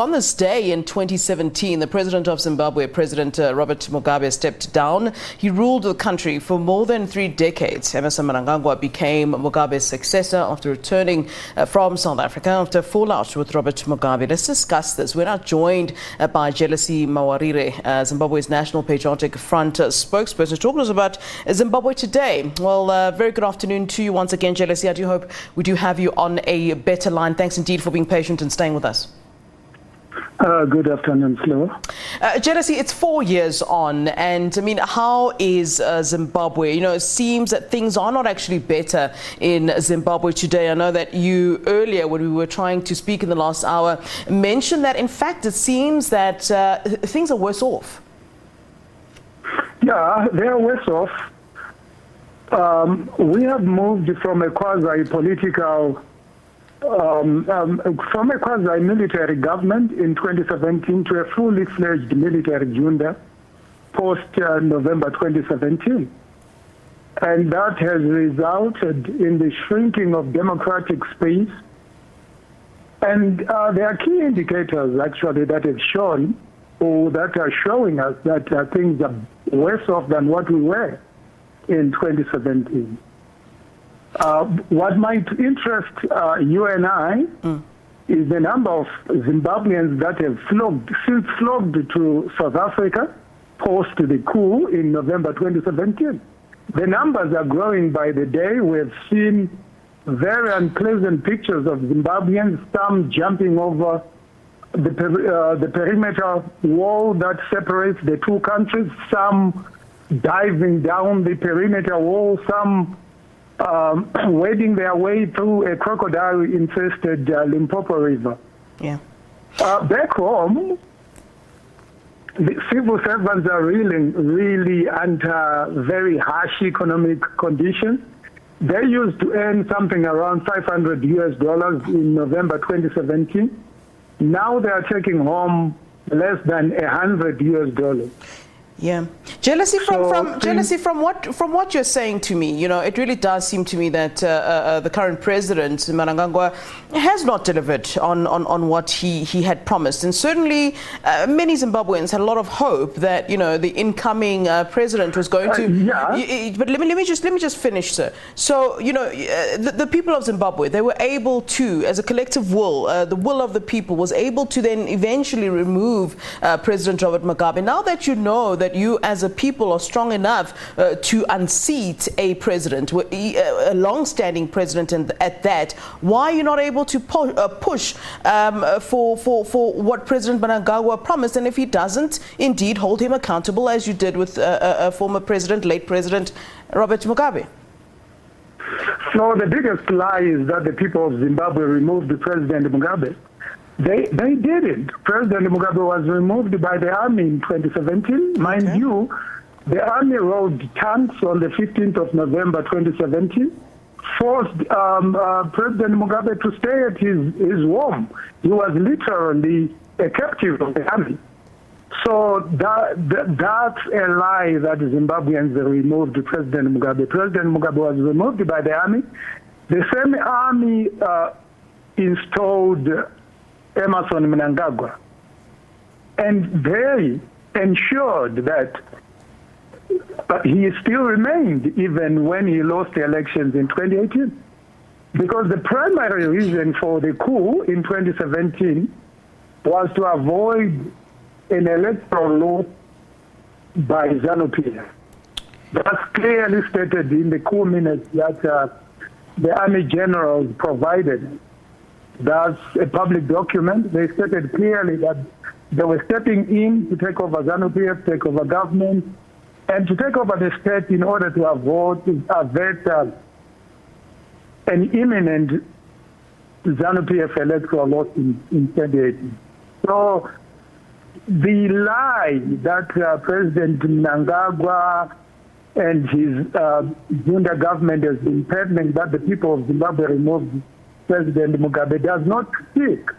On this day in 2017, the President of Zimbabwe, President Robert Mugabe, stepped down. He ruled the country for more than 3 decades. Emerson Mnangwanga became Mugabe's successor after returning from South Africa after fallout with Robert Mugabe. Let's discuss this. We're now joined by Mawarire, Zimbabwe's National Patriotic Front spokesperson, talking to us about Zimbabwe today. Well, very good afternoon to you once again, Jealousy. I do hope we do have you on a better line. Thanks indeed for being patient and staying with us. Good afternoon, Flo. Jealousy, it's 4 years on, and I mean, how is Zimbabwe? You know, it seems that things are not actually better in Zimbabwe today. I know that you earlier, when we were trying to speak in the last hour, mentioned that in fact it seems that things are worse off. Yeah, they are worse off. We have moved from a quasi-political from a quasi-military government in 2017 to a fully fledged military junta post-November 2017. And that has resulted in the shrinking of democratic space. And there are key indicators, actually, that have shown, or that are showing us that things are worse off than what we were in 2017. What might interest you and I is the number of Zimbabweans that have flogged to South Africa post the coup in November 2017. The numbers are growing by the day. We have seen very unpleasant pictures of Zimbabweans, some jumping over the perimeter wall that separates the two countries, some diving down the perimeter wall, some wading their way through a crocodile-infested Limpopo River. Yeah. Back home, the civil servants are really under very harsh economic conditions. They used to earn something around $500 in November 2017. Now they are taking home less than $100. Yeah, Jealousy, from what you're saying to me, you know, it really does seem to me that the current president, Mnangagwa, has not delivered on what he had promised, and certainly many Zimbabweans had a lot of hope that, you know, the incoming president was going to. Yeah. But let me just finish, sir. So, you know, the people of Zimbabwe, they were able to, as a collective will, the will of the people was able to then eventually remove President Robert Mugabe. Now that you know that you as a people are strong enough to unseat a president, a long-standing president, and at that, why are you not able to push for what President Mnangagwa promised? And if he doesn't, indeed hold him accountable, as you did with former president, late President Robert Mugabe. So the biggest lie is that the people of Zimbabwe removed President Mugabe. They didn't. President Mugabe was removed by the army in 2017. Mind you, the army rode tanks on the 15th of November 2017, forced President Mugabe to stay at his home. He was literally a captive of the army. So that's a lie that Zimbabweans removed President Mugabe. President Mugabe was removed by the army. The same army installed Emerson Mnangwanga, and they ensured that he still remained even when he lost the elections in 2018. Because the primary reason for the coup in 2017 was to avoid an electoral law by ZANU-PF. That's clearly stated in the coup minutes that the army generals provided. That's a public document. They stated clearly that they were stepping in to take over ZANU-PF, take over government, and to take over the state in order to avert an imminent ZANU-PF electoral loss in 2018. So the lie that President Mnangagwa and his junta government has been peddling, that the people of Zimbabwe removed President Mugabe, does not stick,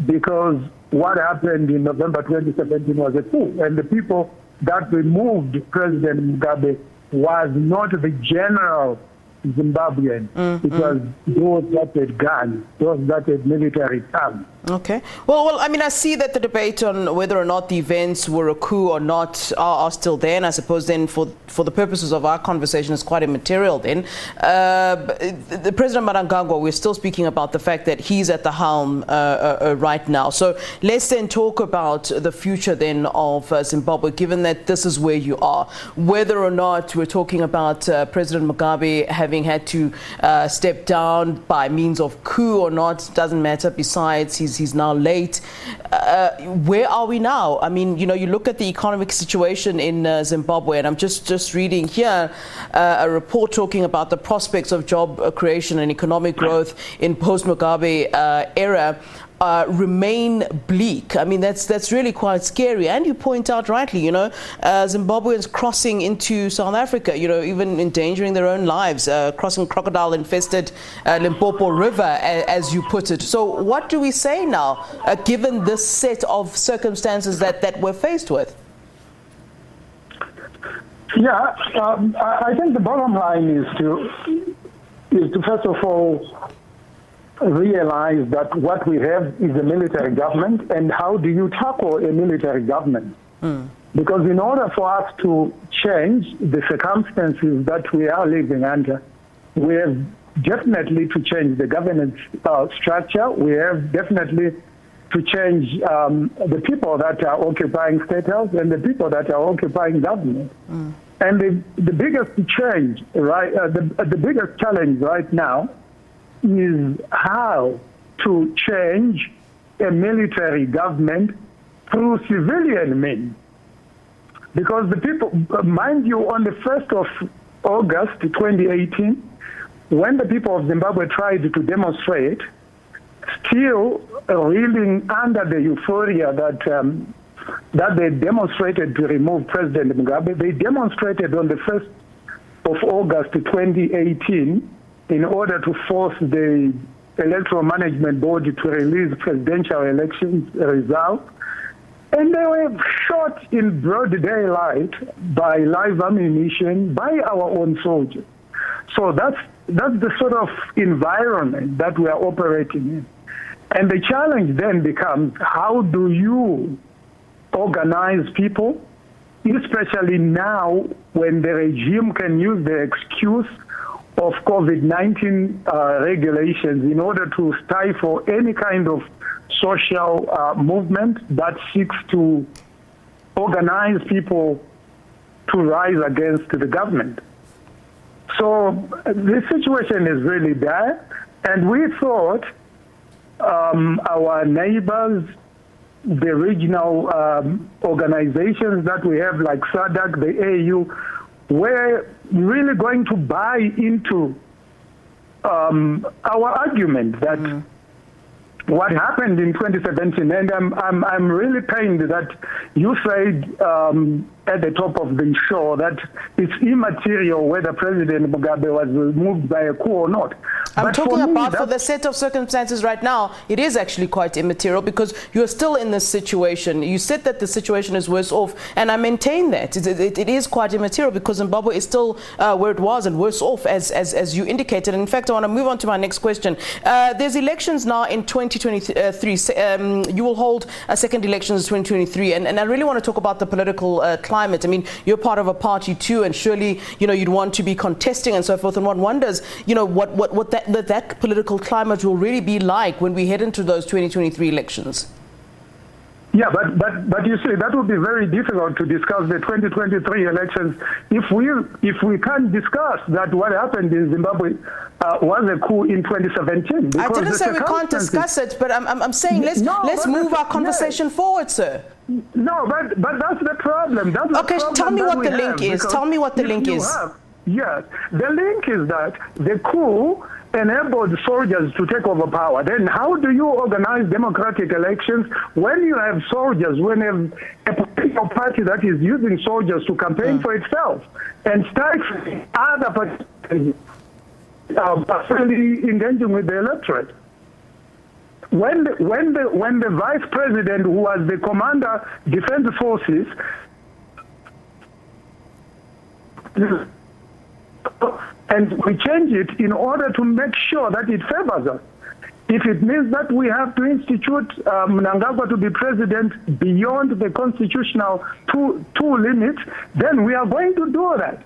because what happened in November 2017 was a coup, and the people that removed President Mugabe was not the general Zimbabwean. It was those that had guns, those that had military terms. Okay. Well, I mean, I see that the debate on whether or not the events were a coup or not are still there, and I suppose then for the purposes of our conversation is quite immaterial then. The President Mnangagwa, we're still speaking about the fact that he's at the helm right now. So let's then talk about the future then of Zimbabwe, given that this is where you are. Whether or not we're talking about President Mugabe having had to step down by means of coup or not, doesn't matter. Besides, he's now late. Where are we now? I mean, you know, you look at the economic situation in Zimbabwe, and I'm just reading here a report talking about the prospects of job creation and economic growth in post-Mugabe era remain bleak. I mean, that's really quite scary. And you point out rightly, you know, Zimbabweans crossing into South Africa, you know, even endangering their own lives, crossing crocodile-infested Limpopo River, as you put it. So what do we say now, given this set of circumstances that we're faced with? Yeah, I think the bottom line is to first of all realize that what we have is a military government, and how do you tackle a military government? Because in order for us to change the circumstances that we are living under, we have definitely to change the governance structure. We have definitely to change the people that are occupying State House and the people that are occupying government. And the biggest change, right? The biggest challenge right now is how to change a military government through civilian means. Because the people, mind you, on the 1st of August 2018, when the people of Zimbabwe tried to demonstrate, still reeling under the euphoria that they demonstrated to remove President Mugabe, they demonstrated on the 1st of August 2018 in order to force the Electoral Management Board to release presidential elections results. And they were shot in broad daylight by live ammunition by our own soldiers. So that's the sort of environment that we are operating in. And the challenge then becomes, how do you organize people, especially now when the regime can use the excuse of COVID-19 regulations in order to stifle any kind of social movement that seeks to organize people to rise against the government. So the situation is really dire, and we thought our neighbors, the regional organizations that we have like SADC, the AU, were really going to buy into our argument that what happened in 2017, and I'm really pained that you said at the top of the show that it's immaterial whether President Mugabe was removed by a coup or not. I'm talking about for the set of circumstances right now, it is actually quite immaterial because you're still in this situation. You said that the situation is worse off, and I maintain that. It is quite immaterial because Zimbabwe is still where it was and worse off, as you indicated. And in fact, I want to move on to my next question. There's elections now in 2023. You will hold a second elections in 2023, and I really want to talk about the political climate. I mean, you're part of a party too, and surely, you know, you'd want to be contesting and so forth. And one wonders, you know, what that political climate will really be like when we head into those 2023 elections. Yeah, but you see, that would be very difficult to discuss the 2023 elections if we can't discuss that what happened in Zimbabwe was a coup in 2017. I didn't say we can't discuss it, but I'm saying let's move our conversation forward, sir. No, but that's the problem. That's okay, the problem. Tell me what the link is. Tell me what the link is. Yes, the link is that the coup enabled soldiers to take over power. Then how do you organize democratic elections when you have soldiers, when you have a political party that is using soldiers to campaign for itself and stifling other parties really engaging with the electorate? When the vice president, who was the commander defense forces, and we change it in order to make sure that it favors us. If it means that we have to institute Mnangagwa to be president beyond the constitutional two limits, then we are going to do that.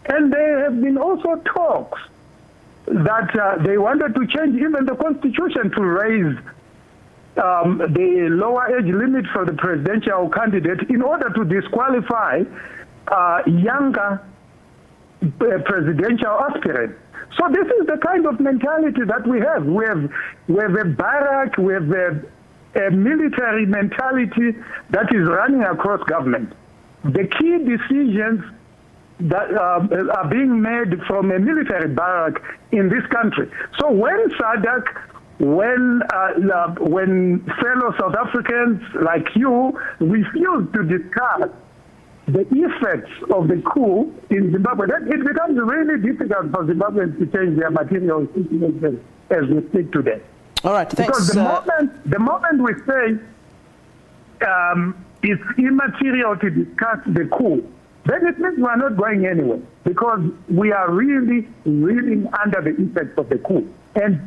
And there have been also talks that they wanted to change even the constitution to raise the lower age limit for the presidential candidate in order to disqualify younger presidential aspirants. So this is the kind of mentality that we have. We have a barrack, we have a military mentality that is running across government. The key decisions that are being made from a military barrack in this country. So when SADC, when fellow South Africans like you refuse to discuss the effects of the coup in Zimbabwe, then it becomes really difficult for Zimbabweans to change their material situation as we speak today. All right, thanks. Because the moment we say it's immaterial to discuss the coup, then it means we are not going anywhere, because we are really under the effects of the coup. And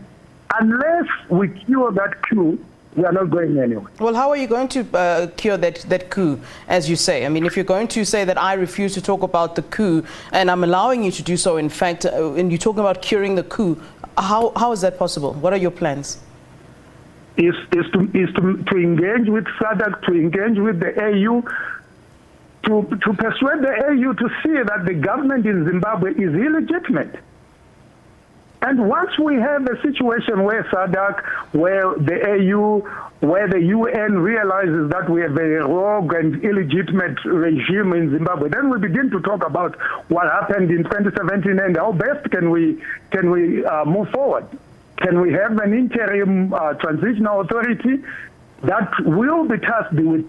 unless we cure that coup, we are not going anywhere. Well, how are you going to cure that coup, as you say? I mean, if you're going to say that I refuse to talk about the coup, and I'm allowing you to do so, in fact, and you're talking about curing the coup, how is that possible? What are your plans? Is to engage with SADC, to engage with the AU, to persuade the AU to see that the government in Zimbabwe is illegitimate. And once we have a situation where SADC, where the AU, where the UN realizes that we have a rogue and illegitimate regime in Zimbabwe, then we begin to talk about what happened in 2017 and how best can we move forward. Can we have an interim transitional authority that will be tasked with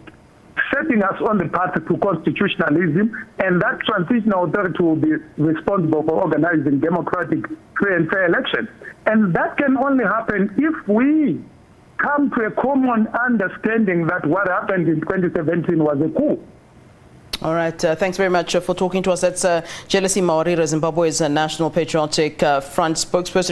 setting us on the path to constitutionalism, and that transitional authority will be responsible for organizing democratic, free and fair elections. And that can only happen if we come to a common understanding that what happened in 2017 was a coup. All right, thanks very much for talking to us. That's Mawarire, Zimbabwe's National Patriotic Front spokesperson.